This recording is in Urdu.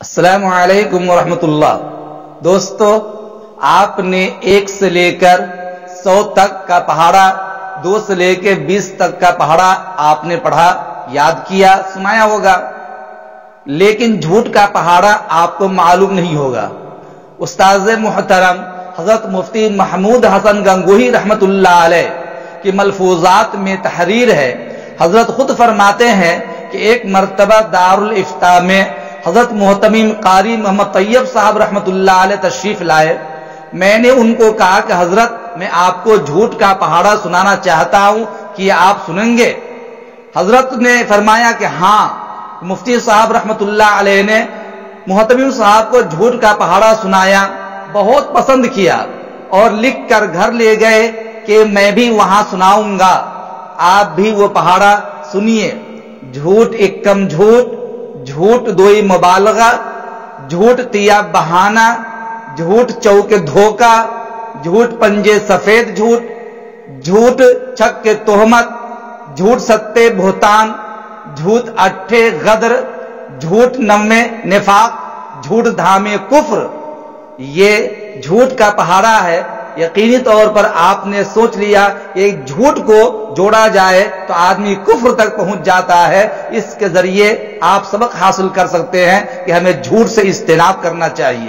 السلام علیکم ورحمۃ اللہ۔ دوستو، آپ نے 1 سے لے کر 100 تک کا پہاڑا، 2 سے لے کے 20 تک کا پہاڑا آپ نے پڑھا، یاد کیا، سنایا ہوگا، لیکن جھوٹ کا پہاڑا آپ کو معلوم نہیں ہوگا۔ استاذ محترم حضرت مفتی محمود حسن گنگوہی رحمت اللہ علیہ کی ملفوظات میں تحریر ہے۔ حضرت خود فرماتے ہیں کہ ایک مرتبہ دارالافتاء میں حضرت محتمم قاری محمد طیب صاحب رحمت اللہ علیہ تشریف لائے۔ میں نے ان کو کہا کہ حضرت، میں آپ کو جھوٹ کا پہاڑا سنانا چاہتا ہوں کہ آپ سنیں گے؟ حضرت نے فرمایا کہ ہاں۔ مفتی صاحب رحمت اللہ علیہ نے محتمم صاحب کو جھوٹ کا پہاڑا سنایا، بہت پسند کیا اور لکھ کر گھر لے گئے کہ میں بھی وہاں سناؤں گا، آپ بھی وہ پہاڑا سنیے۔ جھوٹ ایکم جھوٹ، جھوٹ دوئی مبالغہ، جھوٹ تیا بہانہ، جھوٹ چوک دھوکہ، جھوٹ پنجے سفید جھوٹ، جھوٹ چھک کے تہمت، جھوٹ ستے بہتان، جھوٹ اٹھے غدر، جھوٹ نمے نفاق، جھوٹ دھامے کفر۔ یہ جھوٹ کا پہاڑا ہے۔ یقینی طور پر آپ نے سوچ لیا کہ جھوٹ کو جوڑا جائے تو آدمی کفر تک پہنچ جاتا ہے۔ اس کے ذریعے آپ سبق حاصل کر سکتے ہیں کہ ہمیں جھوٹ سے اجتناب کرنا چاہیے۔